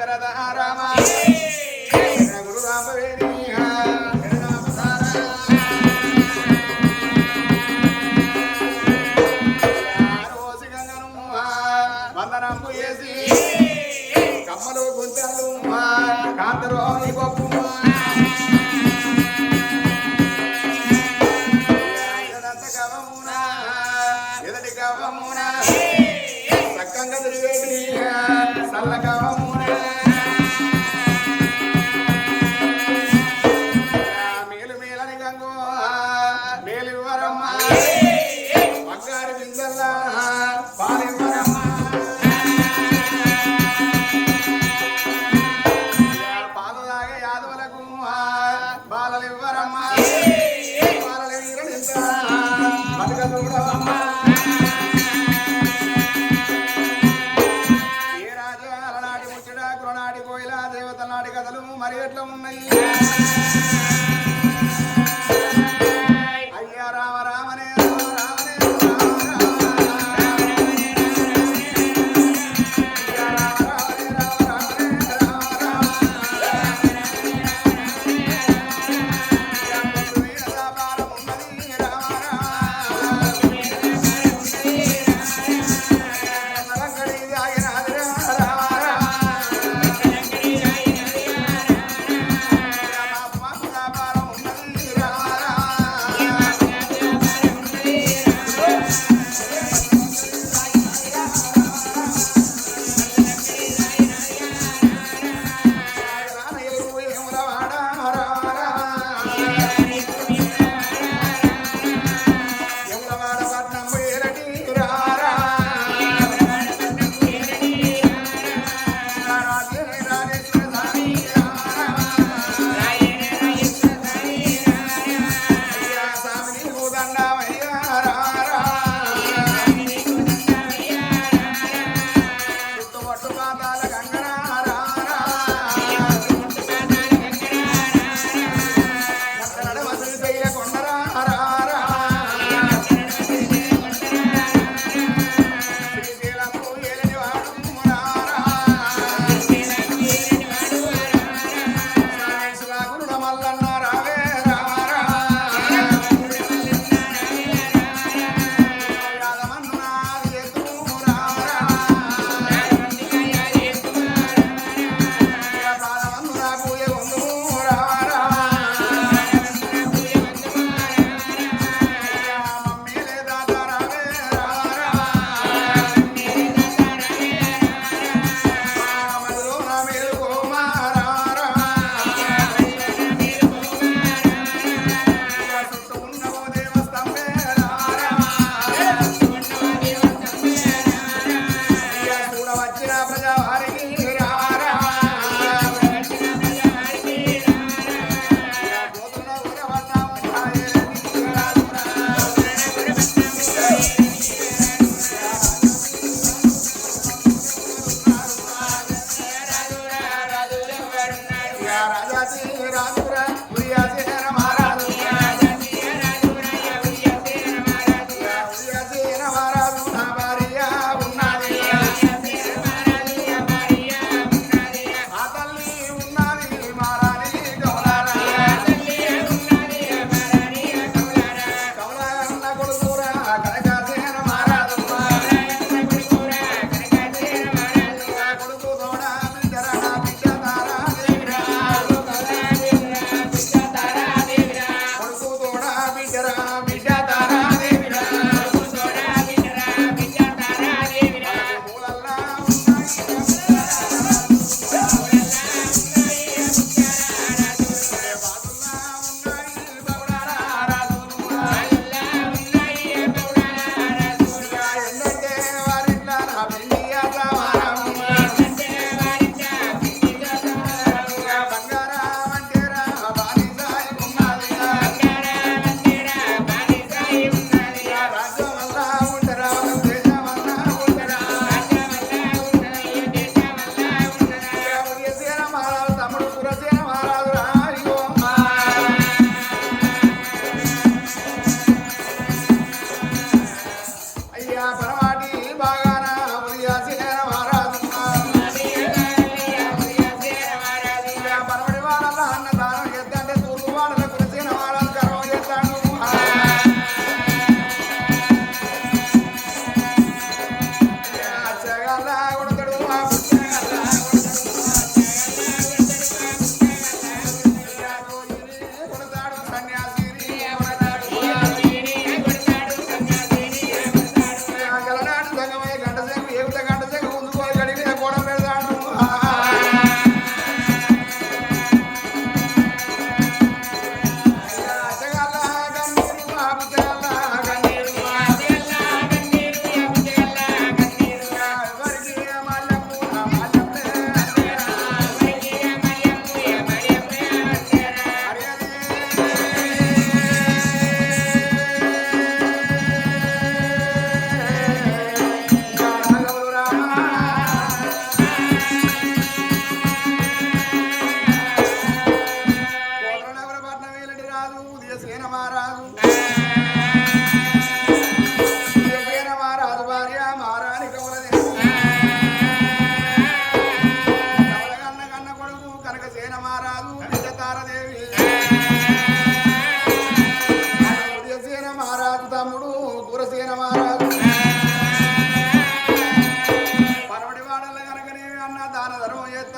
శరద రామ గురు రామవేణి వందనంపు చేసి కమ్మలు గుంతలు కాంతరు గొప్ప ఎదటి కవమున చక్కంగా తిరిగేటి సల్ల కవమున మేలు మేలని గంగు మేలు ఇవ్వరమ్మ బంగారు బిందల్లా పాలివ్వరమ్మ పాలు తాగే యాదవులకు బాలలు ఇవ్వరమ్మ బాలలు వీరనింత బతుకలు కూడా నాటి కథలు మరి ఎట్లా ఉన్నాయి అయ్యా రామ రామనే రామనే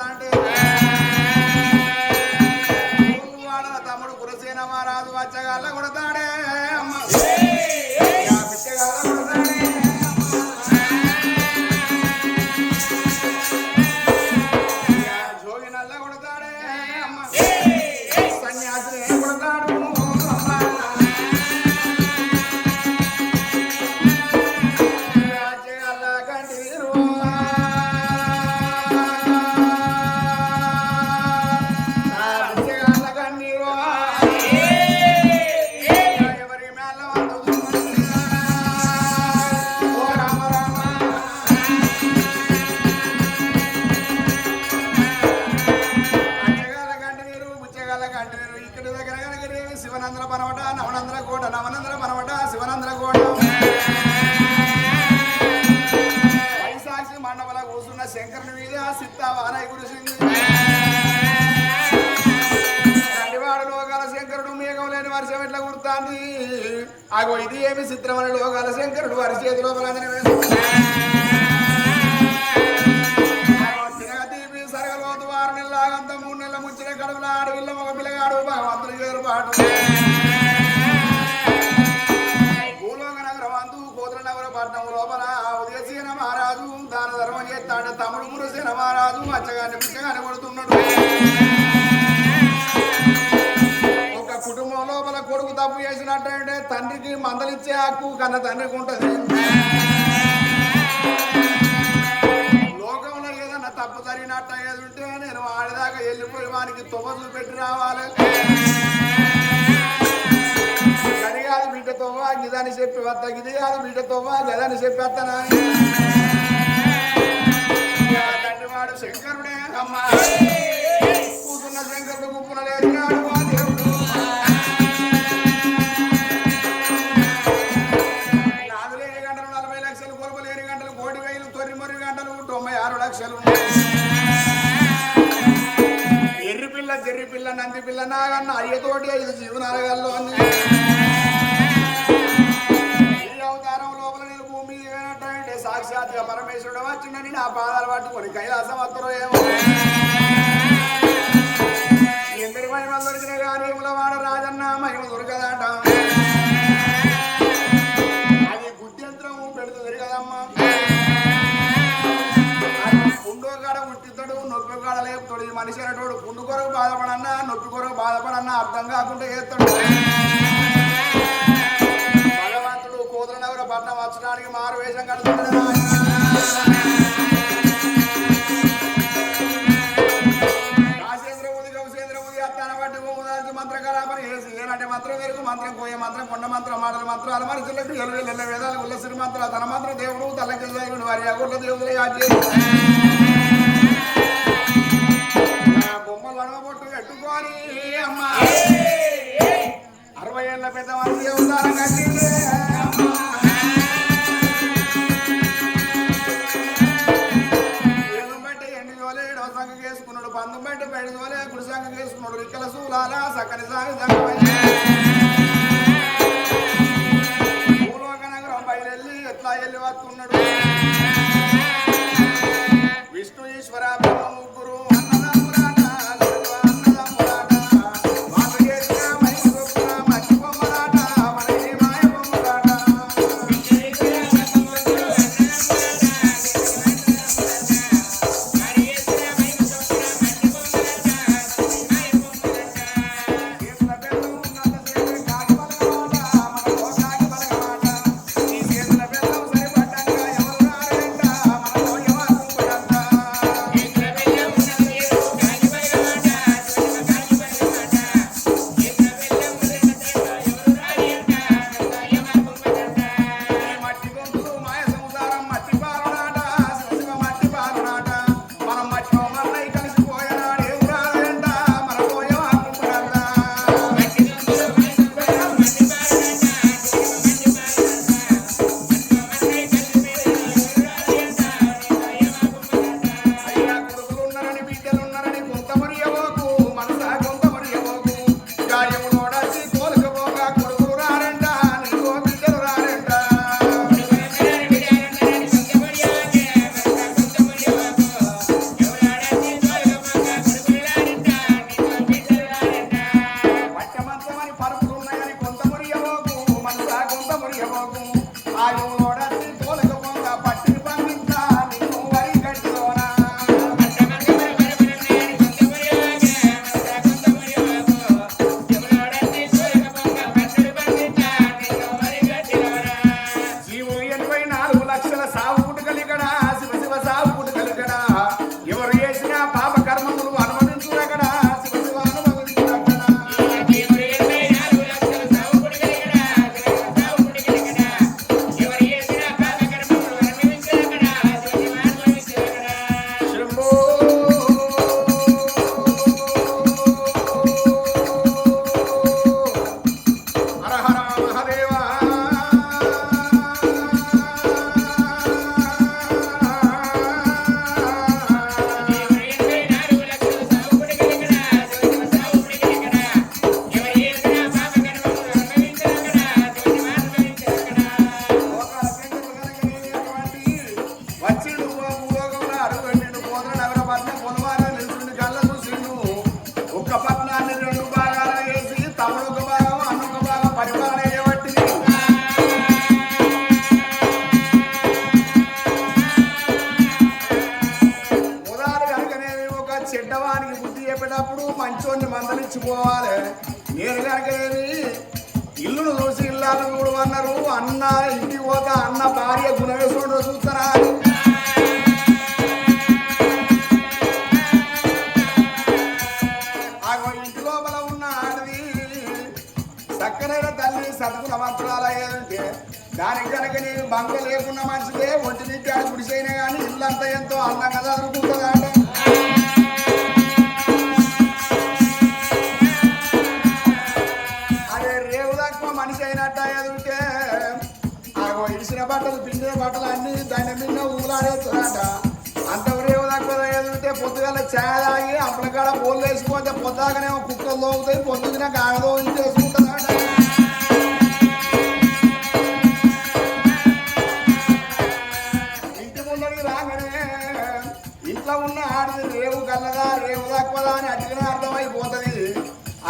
కొడతా అంటే వాడల తమ్ముడు కురసేన మహారాజు వచ్చగాళ్ళ కొడతాడే అమ్మ పిచ్చగాళ్ళ కొడతాడే జోగి నల్ల కొడతాడే అమ్మ సన్యాసి కొడతాడు శివనంద్ర పనవట నవనంద్ర కోట నవనంద్ర పనవట శివనంద్ర కోట వైశాఖి మండపల కూర్చున్న శంకరుని మీద సిత్త వానై కురిసింది గండివాడు లోకాల శంకరుడు మేఘం లేని వర్షం ఎట్లా కుడుతాంది అగో ఇది ఏమి చిత్రమని లోకాల శంకరుడు వారి చేతిలో బలంగా తిరగతీపి సరగలోతు 6 నెలలాగంత 3 నెలల ముంచిన కడుపుల ఆడవిల్ల ఒక పిల్లగాడు భగవంతుని ఏర్పాటు భూలోక నగరం అందు కోతుల నగర పట్టణం లోపల ఉదయసేన మహారాజు దాన ధర్మం చేస్తాడు తమ్ముడు మురసేన మహారాజు మచ్చగాన్ని పిచ్చగాన్ని కొడుతున్నాడు ఒక కుటుంబం లోపల కొడుకు తప్పు చేసినట్టంటే తండ్రికి మందలిచ్చే హక్కు కన్న తండ్రికి ఉంటది లోకంలో ఏదన్నా తప్పు జరిగినట్టు ఏది ఉంటే నేను ఆడదాకా వెళ్ళిపోయి వానికి తొవ్వ చూపెట్టి రావాలి అది కాదు బిడ్డ తొవ్వ గిదని చెప్పి వద్ద గిది కాదు బిడ్డ తొవ్వ గదని చెప్పి వస్తానా తండ్రివాడు శంకరుడే అమ్మ కూతున్న శంకరుడు గుప్పున లేచినాడు దేవుడు 4 గంటలు 40 లక్షలు కొలుపులేని గంటలు 1,00,000 90 గంటలు 96 లక్షలు ఎర్రి పిల్ల జర్రి పిల్ల నంది పిల్ల నాగన్న అయ్యతోటి 5 జీవనాలగల్లో అవతారం లోపల నేను భూమి అంటే సాక్షాత్గా పరమేశ్వరుడు వచ్చిందని నా పాదాలు పట్టుకొని కైలాసం వస్తారో ఏమో ఎందరి మహిమ దొరికిన కానీ వాడ రాజన్న మహిమ దొరకదట అది బుద్ధియంత్రం పెడుతుంది కదమ్మా పుండు కాడ ముట్టిస్తాడు నొప్పి కాడ లేపుతాడు ఈ మనిషి అనేటోడు పుండు కొరకు బాధపడన్నా నొప్పి కొరకు బాధపడన్నా అర్థం కాకుండా చేస్తాడు భగవంతుడు కోతుల నగర పట్టణం వచ్చడానికి మారు వేషం కడుతున్నాడు కాశేంద్రముది గౌసేంద్రముది అత్తాన బట్టి భూముదానికి మంత్రకలాపని చేసి ఏనంటే మంత్రం వెరుగు మంత్రం కోయ మంత్రం కొండ మంత్రం మాటల మంత్రాలు మనుషులకు ఎలువెల్ల వేదాలు ఉల్లసిరి మంత్ర తన మంత్రం దేవుడు తల్లకి దేవుడు వారి అగుర్ల దేవుడు బొమ్మలు అడగబొట్టు పెట్టుకొని అమ్మ 60 ఏళ్ళ పెద్ద మంది అవతారం కట్టిండే బట్టి ఎండి జోలే ఎడవ సంఘం చేసుకున్నాడు పందం బట్టి పెడి జోలే గుడి సంఘం చేసుకున్నాడు రిక్కల సూలాల సక్కని సాగి భూలోక నగరం బయలుల్లి ఎట్లా వెళ్ళి వస్తున్నాడు విష్ణు ఈశ్వర బ్రహ్మ ముగ్గురు ఎవరు చేసిన పాప కర్మములు అనుమతించురగడ శివ శివ అనుభవించురగడ చెడ్డవానికి బుద్ధి చెప్పేటప్పుడు మంచోన్ని మందలిచ్చిపోవాలి. నేను కనుకనేది ఇల్లును చూసి ఇల్లాలు చూడు అన్నారు. అన్న ఇంటికి పోతా అన్న భార్య గుణవేశ్వరుడు చూస్తారా ఇంటి లోపల ఉన్న ఆడది చక్కనైన తల్లి సద్గుణ మంత్రాలయ్యేదంటే దానికి కనుక నేను బంక లేకుండా మంచిదే. ఒంటి నింటి ఆడ గుడిసైనా కానీ ఇల్లంతా ఎంతో అందంగా చదువుకుంటుందా అంటే మనిషి అయినట్ట ఎదుగుతే ఇసిన బట్టలు పిండిన బట్టలు అన్ని దాని మీద ఊలాడేస్తున్నాట. అంత రేవు తక్కువ ఎదుగుతే పొద్దుగల ఛాయ తాగి అప్పటికాడ బోళ్ళు వేసిపోతే పొద్దాకనేమో కుక్కలు దోగుతాయి, పొద్దున గాడదో చేసుకుంటుందట. ఇంటి ముందరికి రాగానే ఇంట్లో ఉన్న ఆడది రేవు కల్లదా రేవు తక్కువదా అని అడిగిన అర్థమైపోతుంది.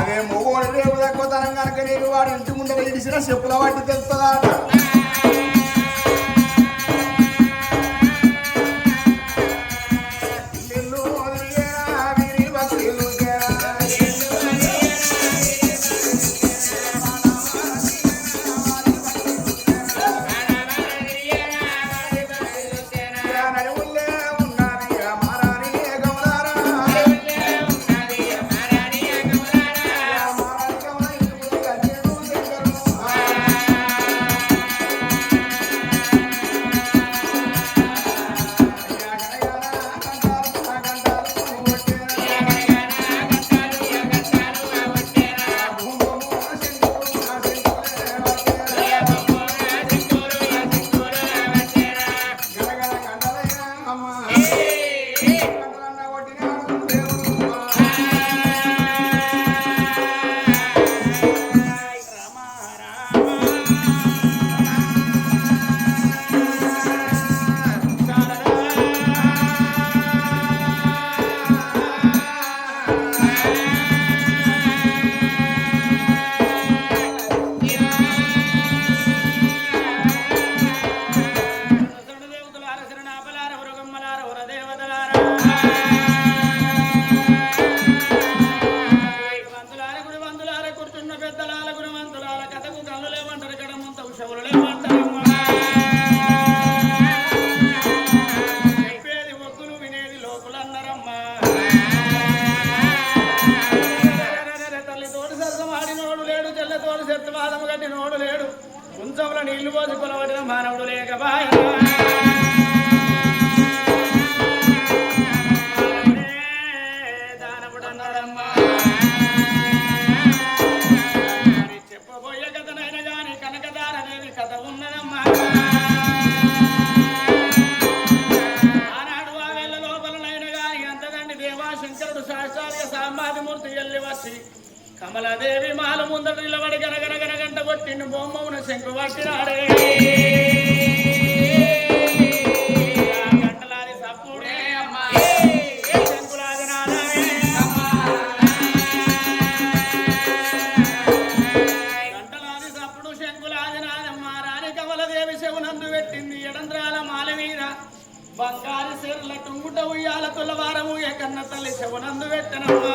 అదే మొగోడు రేపు తక్కువతనం కనుక నేను వాడు ఇంటి ముందర ఇడిసిన చెప్పుల వాటి తెలుస్తుందా నీళ్లు పోసి కొలవడిన మానవుడు లేకపాయ దానవుడన్నాడమ్మా. చెప్పబోయే కథనైనా గాని కనకదారనేది కథ ఉన్నదమ్మా. ఆనాడు ఆ వేళ లోపలనైనా గాని అంతదండి దేవాశంకరుడు శాస్త్రార్య సామాధిమూర్తి ఎల్లి వచ్చి కమలాదేవి మాల ముందట నిలబడి గనగనగన గంట కొట్టిండు బొమ్మవున శంకు పట్టినాడే. గంటలాది సప్పుడే శంకులాది నాదమే గంటలాది సప్పుడు శంకులాది నాదమ్మ. రాణి కమలదేవి శవునందు పెట్టింది ఎడంద్రాల మాల మీద బంగారు సెర్ల టుంగుట ఉయ్యాల తులవారము కన్న తల్లి శవునందు పెట్టనమ్మా.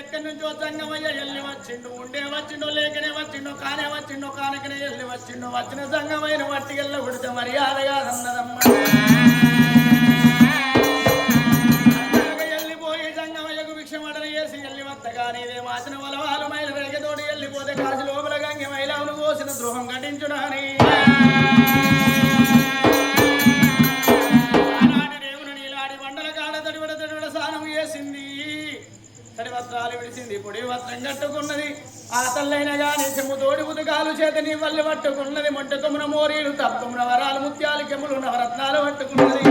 ఎక్కడి నుంచో ఇగో సంగమయ్య ఎల్లి వచ్చిండు ఉండే వచ్చిండో లేకనే వచ్చిండో కానే వచ్చిండో కానకనే ఎల్లి వచ్చిండో వచ్చిన సంగమైన వట్టికెళ్ళ కొడితే మర్యాదగా అన్నదమ్మ వెళ్ళిపోయి సంగమయ్యకు భిక్షమడలు చేసి ఎల్లి వత్తగానే ఇదే మాసిన వలవాలు మైల రేగతోటి వెళ్ళిపోతే కాసి లోపల గంగ మైలావును కోసిన ద్రోహం కటించునని తడి వస్త్రాలు విడిచింది పొడి వస్త్రం కట్టుకున్నది ఆ తల్లైన గాని చెమ్ము తోడి ఉదకాలు చేతని వల్లి పట్టుకున్నది మొట్ట కొమ్మున మోరీలు తప్పమున వరాలు ముత్యాలు కెమ్ములు నవరత్నాలు పట్టుకున్నది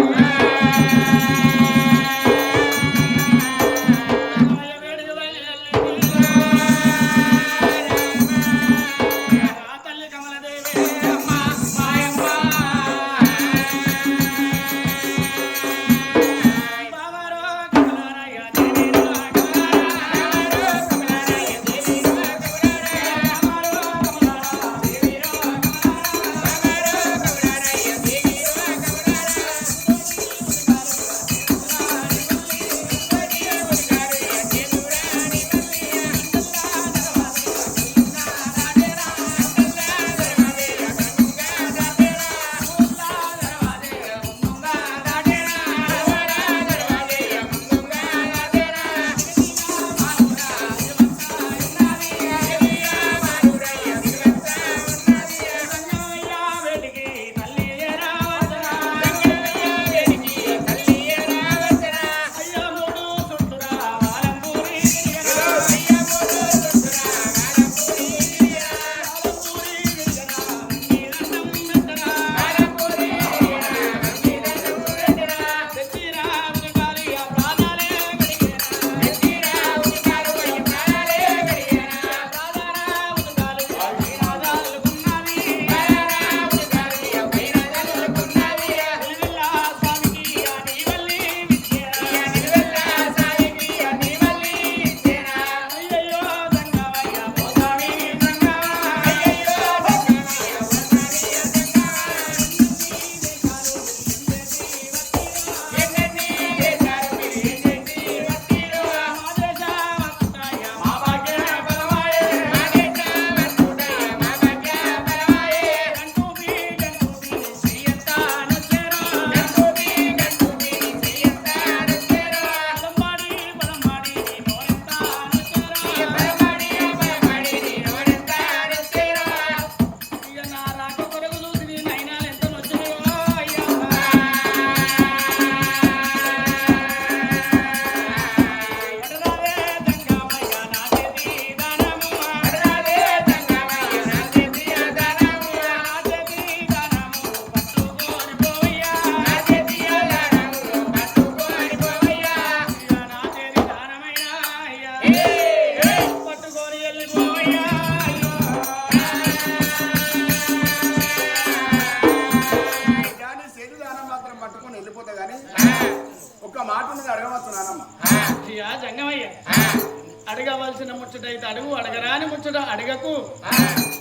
అడగవలసిన ముచ్చటైతే అడుగు అడగరాని ముచ్చట అడగకు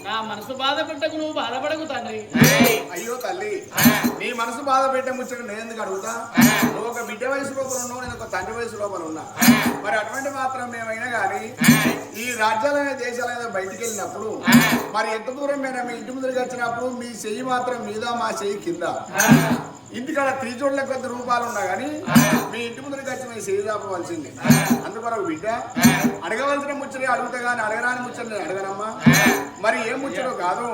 నా మనసు బాధ పెట్టకు నువ్వు బాధపడకు తండ్రి అయ్యో తల్లి నీ మనసు బాధ పెట్టే ముచ్చట నేను ఎందుకు అడుగుతా నువ్వు ఒక బిడ్డ వయసు లోపల ఉన్నావు నేను ఒక తండ్రి వయసు లోపల ఉన్నా మరి అటువంటి మాత్రం మేమైనా కానీ ఈ రాజ్యాలనే దేశాలైనా బయటికి వెళ్ళినప్పుడు మరి ఎంత దూరం మీద మీ ఇంటి ముందుకు వచ్చినప్పుడు మీ చెయ్యి మాత్రం మీద మా చెయ్యి కింద ఇంటికాడ తీజోడ్ల కొద్ది రూపాయలు ఉన్నా కానీ మీ ఇంటి ముందుకు వచ్చి మేము చెయ్యి దాపవలసింది అందుకొరకు బిడ్డ అడగవలసిన ముచ్చట అడుగుతా కానీ అడగరాని ముచ్చట నేను అడగనమ్మా మరి ఏం ముచ్చటో కాదు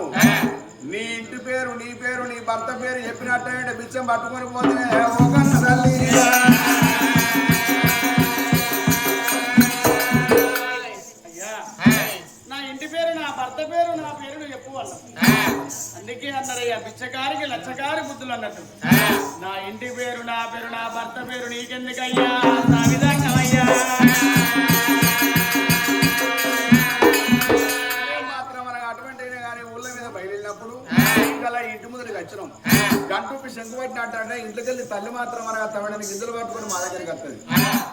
నీ ఇంటి పేరు నీ పేరు నీ భర్త పేరు చెప్పినట్టే బిచ్చం పట్టుకొని పోతే తల్లి అందుకే అన్నారయ్యా బిచ్చకారికి లచ్చకారి బుద్ధులు అన్నట్టు నా ఇంటి పేరు నా భర్త పేరు నీకెందుకయ్యా నా విధంగా అయ్యా మాత్రం మనకు అటువంటి కానీ ఊళ్ళ మీద బయలుదేరినప్పుడు ఇంకా ఇంటి ముందరికి వచ్చినాం గంటూపి శంకు పట్టినట్టు ఇంట్లోకి వెళ్ళి తల్లి మాత్రం మన తమిళని గింజలు పట్టుకొని మా దగ్గరికి వస్తుంది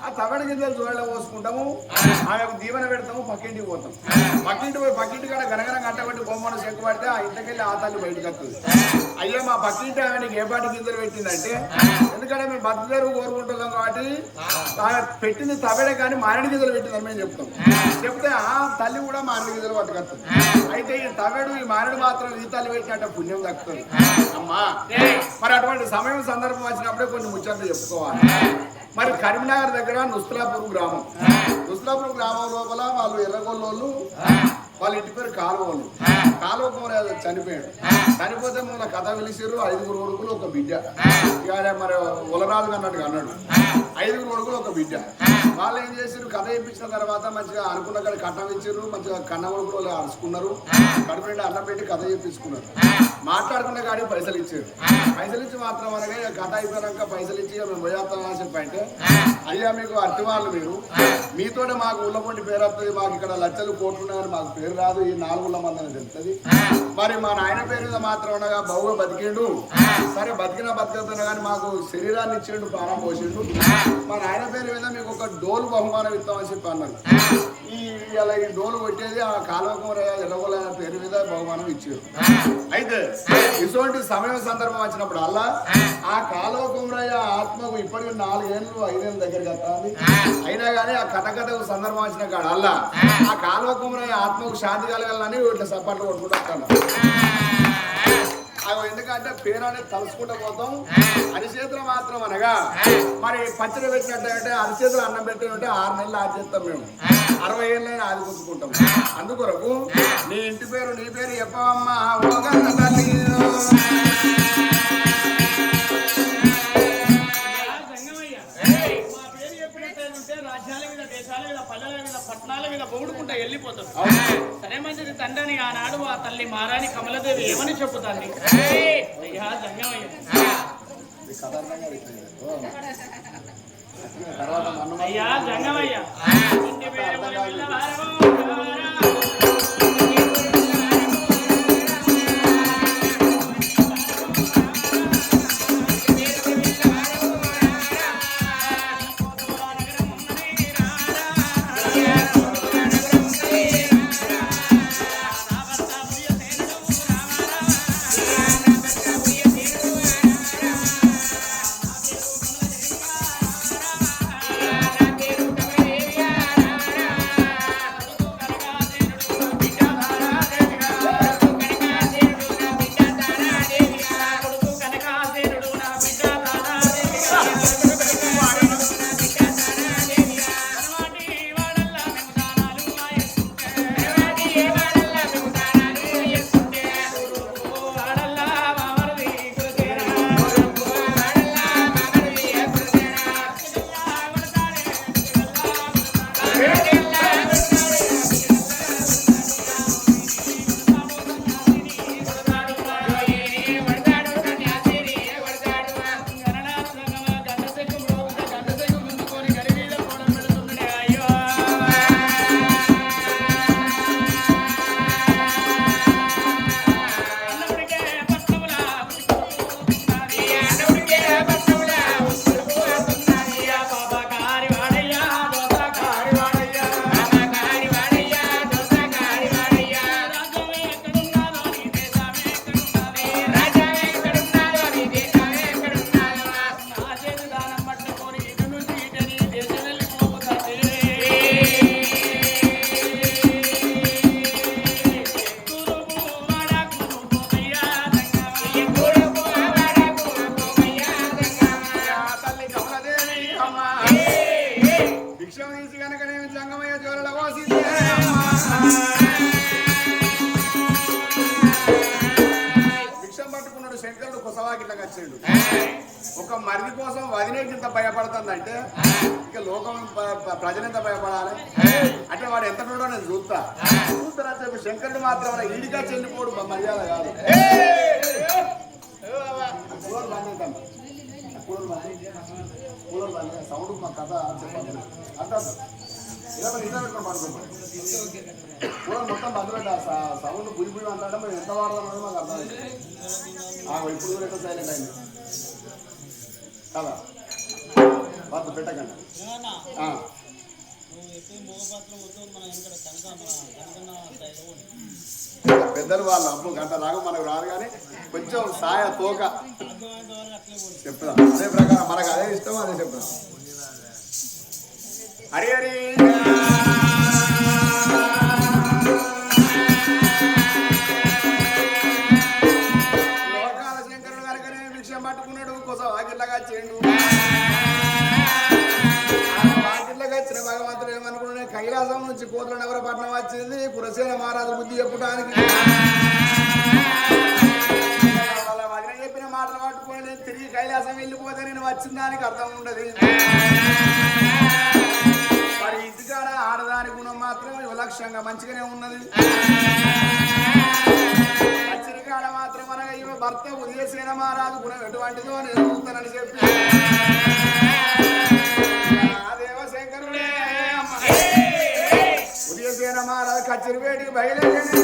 ఆ తమిళ గింజలు చూడలో పోసుకుంటాము ఆమెకు దీవెన పెడతాము పక్కింటికి పోతాం పక్కింటి పోయి పక్కింటి కాడ గనగన గంటబట్టి బొమ్మను శంకు పడితే ఆ ఇంట్లోకి వెళ్ళి ఆ తల్లి బయటకు వస్తుంది అయ్యో మా పక్కింటి ఆమె ఏ పాటి గింజలు పెట్టిందంటే ఎందుకంటే మేము బతుకుదేరు కోరుకుంటున్నాం కాబట్టి పెట్టింది తమిళే కానీ మారేడు గింజలు పెట్టిందని మేము చెప్తాం చెప్తే ఆ తల్లి కూడా మారేడు గింజలు పట్టుకొస్తుంది అయితే ఈ తమిళ ఈ మారేడు మాత్రం ఈ తల్లి పెట్టినట్టు పుణ్యం దక్కుతుంది అమ్మా మరి అటువంటి సమయం సందర్భం వచ్చినప్పుడే కొన్ని ముచ్చట్లు చెప్పుకోవాలి మరి కరీంనగర్ దగ్గర నుస్లాపూర్ గ్రామం నుస్లాపూర్ గ్రామం లోపల వాళ్ళు ఎర్రగొల్లోళ్ళు వాళ్ళ ఇంటి పేరు కాలువలు కాలువ కుమార్ చనిపోయాడు చనిపోతే మన కథ పిలిచారు 5 కొడుకులు ఒక బిడ్డ ఇక మరి ఉలరాజు అన్నట్టుగా అన్నాడు 5 కొడుకులు ఒక బిడ్డ వాళ్ళు ఏం చేసారు కథ ఇప్పించిన తర్వాత మంచిగా అనుకున్న కాడ కట్నం ఇచ్చారు మంచిగా కన్న కొడుకులు అరుచుకున్నారు కడుపు నుండి అన్నం పెట్టి కథ చెప్పించుకున్నారు మాట్లాడుకున్న కాడికి పైసలు ఇచ్చారు పైసలు ఇచ్చి మాత్రం అనగా కథ అయిపోయాక పైసలు ఇచ్చి మేము పోయేస్తామని చెప్పంటే అయ్యా మీకు అట్టి వాళ్ళు మీరు మీతోనే మాకు ఉల్లపొండి పేరు వస్తుంది మాకు ఇక్కడ లక్షలు కోట్లు ఉన్నాయని మాకు పేరు రాదు ఈ 4 మంది అని తెలుస్తుంది మరి మా నాయన పేరు మీద మాత్రం ఉండగా బావుగా బతికిండు సరే బతికినా బతకపోయినా కానీ మాకు శరీరాన్ని ఇచ్చిండు ప్రాణం పోసిండు మా నాయన పేరు మీద మీకు ఒక డోలు బహుమానం ఇస్తామని చెప్పి అన్నారు ఈ డోలు కొట్టేది ఆ కాలువకుమరయ్య ఎర్రగొల్ల పేరు మీద బహుమానం ఇచ్చారు అయితే ఇటువంటి సమయం సందర్భం వచ్చినప్పుడు అల్లా ఆ కాలువకుమరయ్య ఆత్మకు ఇప్పటికి 4 ఏళ్ళు 5 ఏళ్ళ దగ్గరికి వస్తుంది అయినా కానీ ఆ కథకు సందర్భం వచ్చిన కాడ అల్లా ఆ కాలువకుమరయ్య ఆత్మకు శాంతి కలగాలని ఇట్లా సపాట్లు కొట్టుకుంటూ వస్తాను ఎందుకంటే పేరు అనేది తలుసుకుంటూ పోతాం అరిచేతులు మాత్రం అనగా మరి పచ్చడి పెట్టినట్టు అరిచేతులు అన్నం పెట్టినట్టే 6 నెలలు ఆచేస్తాం మేము 60 ఏళ్ళైనా ఆది పుచ్చుకుంటాం అందుకొరకు నీ ఇంటి పేరు నీ పేరు చెప్పవమ్మా పొగుడుకుంటా వెళ్ళిపోతాం సరే మంచిది తండ్రిని ఆనాడు ఆ తల్లి మారాని కమలదేవి ఏమని చెప్పుతాంది అయ్యా జంగమయ్య అయ్యా జంగమయ్య ఇంటి పేరు ఒక మరిది కోసం వదిలేకి ఇంత భయపడుతుందంటే ఇక లోకం ప్రజలు ఎంత భయపడాలి అంటే వాడు ఎంత చూడో నేను చూస్తారా చెప్పి శంకరుడు మాత్రం ఈడిగా చెల్లిపోడు మర్యాద కాదు. సౌండ్ మా కథ చెప్పాలి అంటే ఇలా పెట్టుకొని పడుకోండి. మొత్తం బదులు సౌండ్ పుయ్యి పుయ్యి అంటాడే మేము ఎంత వాడదాం మాకు అర్థమైంది. ఇప్పుడు కూడా ఎంత సైలెంట్ అయింది కదా వాళ్ళు పెట్టకండి. పెద్దలు వాళ్ళు అప్పుడు గంట దాకా మనకు రాదు కానీ కొంచెం సాయ తోక చెప్తాం. అదే ప్రకారం మనకు అదే ఇష్టం అదే చెప్తాం. హరి హరి లోకాల శంకరుడు గారికనే విషయం పట్టుకున్నాడు కోసం వాకిట్లగా చేయండు. వాకిట్లగా వచ్చిన భగవంతుడు ఏమనుకున్నాడు, కైలాసం నుంచి కోట్ల నగరపట్నం వచ్చింది కురసేన మహారాజు బుద్ధి చెప్పడానికి. వాళ్ళ వదిన చెప్పిన మాటలు పట్టుకొని నేను తిరిగి కైలాసం వెళ్ళిపోతే నేను వచ్చిన దానికి అర్థం ఉండదు. మరి ఇంటికాడ ఆడదాని గుణం మాత్రం విలక్షణంగా మంచిగానే ఉన్నది. వచ్చిన కాడ మాత్రం అనగా ఈమె భర్త ఉదయసేన మహారాజు గుణం ఎటువంటిదో నేను చూస్తానని చెప్పి దేవశంకరుడే ఉదయసేన మహారాజు కచ్చిరిపేటికి బయలుదేరి